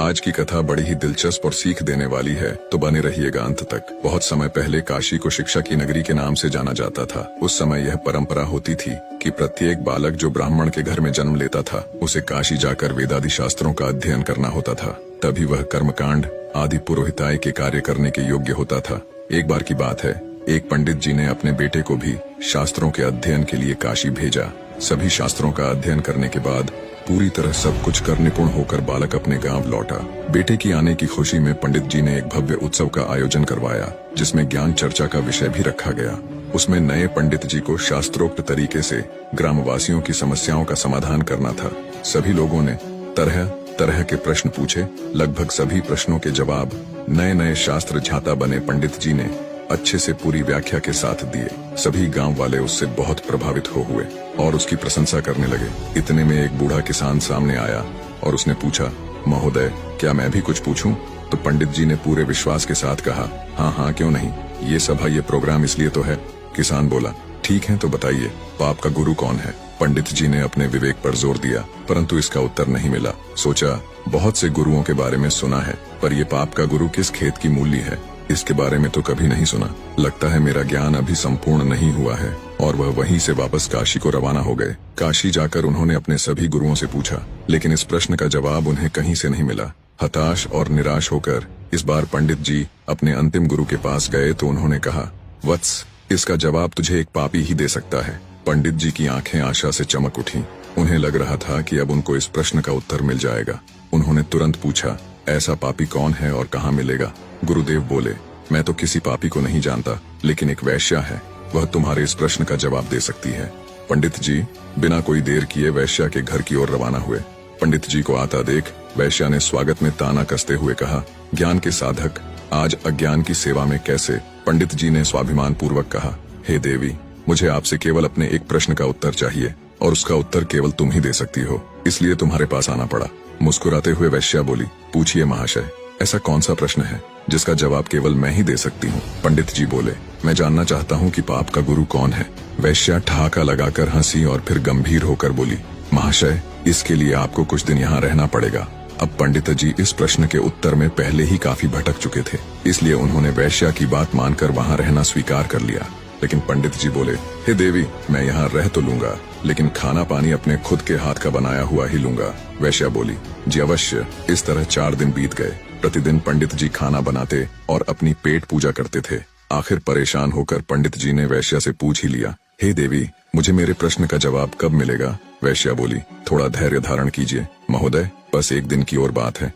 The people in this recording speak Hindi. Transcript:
आज की कथा बड़ी ही दिलचस्प और सीख देने वाली है, तो बने रहिएगा अंत तक। बहुत समय पहले काशी को शिक्षा की नगरी के नाम से जाना जाता था। उस समय यह परंपरा होती थी कि प्रत्येक बालक जो ब्राह्मण के घर में जन्म लेता था, उसे काशी जाकर वेदादि शास्त्रों का अध्ययन करना होता था। तभी वह कर्मकांड आदि पुरोहिताई के कार्य करने के योग्य होता था। एक बार की बात है, एक पंडित जी ने अपने बेटे को भी शास्त्रों के अध्ययन के लिए काशी भेजा। सभी शास्त्रों का अध्ययन करने के बाद पूरी तरह सब कुछ कर निपुण होकर बालक अपने गांव लौटा। बेटे की आने की खुशी में पंडित जी ने एक भव्य उत्सव का आयोजन करवाया, जिसमें ज्ञान चर्चा का विषय भी रखा गया। उसमें नए पंडित जी को शास्त्रोक्त तरीके से ग्रामवासियों की समस्याओं का समाधान करना था। सभी लोगों ने तरह तरह के प्रश्न पूछे। लगभग सभी प्रश्नों के जवाब नए नए शास्त्र झाता बने पंडित जी ने अच्छे से पूरी व्याख्या के साथ दिए। सभी गांव वाले उससे बहुत प्रभावित हुए और उसकी प्रशंसा करने लगे। इतने में एक बूढ़ा किसान सामने आया और उसने पूछा, महोदय, क्या मैं भी कुछ पूछूं? तो पंडित जी ने पूरे विश्वास के साथ कहा, हाँ हाँ, क्यों नहीं, ये सभा ये प्रोग्राम इसलिए तो है। किसान बोला, ठीक है, तो बताइए, पाप का गुरु कौन है? पंडित जी ने अपने विवेक पर जोर दिया, परंतु इसका उत्तर नहीं मिला। सोचा, बहुत से गुरुओं के बारे में सुना है, पर ये पाप का गुरु किस खेत की मूली है, इसके बारे में तो कभी नहीं सुना। लगता है मेरा ज्ञान अभी संपूर्ण नहीं हुआ है। और वह वहीं से वापस काशी को रवाना हो गए। काशी जाकर उन्होंने अपने सभी गुरुओं से पूछा, लेकिन इस प्रश्न का जवाब उन्हें कहीं से नहीं मिला। हताश और निराश होकर इस बार पंडित जी अपने अंतिम गुरु के पास गए तो उन्होंने कहा, वत्स, इसका जवाब तुझे एक पापी ही दे सकता है। पंडित जी की आंखें आशा से चमक उठी। उन्हें लग रहा था कि अब उनको इस प्रश्न का उत्तर मिल जाएगा। उन्होंने तुरंत पूछा, ऐसा पापी कौन है और कहाँ मिलेगा? गुरुदेव बोले, मैं तो किसी पापी को नहीं जानता, लेकिन एक वैश्या है, वह तुम्हारे इस प्रश्न का जवाब दे सकती है। पंडित जी बिना कोई देर किए वैश्या के घर की ओर रवाना हुए। पंडित जी को आता देख वैश्या ने स्वागत में ताना कसते हुए कहा, ज्ञान के साधक, आज अज्ञान की सेवा में कैसे? पंडित जी ने स्वाभिमान पूर्वक कहा, हे देवी, मुझे आपसे केवल अपने एक प्रश्न का उत्तर चाहिए और उसका उत्तर केवल तुम ही दे सकती हो, इसलिए तुम्हारे पास आना पड़ा। मुस्कुराते हुए वैश्या बोली, पूछिए महाशय, ऐसा कौन सा प्रश्न है जिसका जवाब केवल मैं ही दे सकती हूँ? पंडित जी बोले, मैं जानना चाहता हूँ कि पाप का गुरु कौन है। वैश्या ठहाका लगाकर हंसी और फिर गंभीर होकर बोली, महाशय, इसके लिए आपको कुछ दिन यहाँ रहना पड़ेगा। अब पंडित जी इस प्रश्न के उत्तर में पहले ही काफी भटक चुके थे, इसलिए उन्होंने वैश्या की बात मानकर वहाँ रहना स्वीकार कर लिया। लेकिन पंडित जी बोले, हे देवी, मैं यहाँ रह तो लूंगा, लेकिन खाना पानी अपने खुद के हाथ का बनाया हुआ ही लूंगा। वैश्या बोली, जी अवश्य। इस तरह 4 दिन बीत गए। प्रतिदिन पंडित जी खाना बनाते और अपनी पेट पूजा करते थे। आखिर परेशान होकर पंडित जी ने वैश्या से पूछ ही लिया, हे देवी, मुझे मेरे प्रश्न का जवाब कब मिलेगा? वैश्या बोली, थोड़ा धैर्य धारण कीजिए महोदय, बस 1 दिन की और बात है,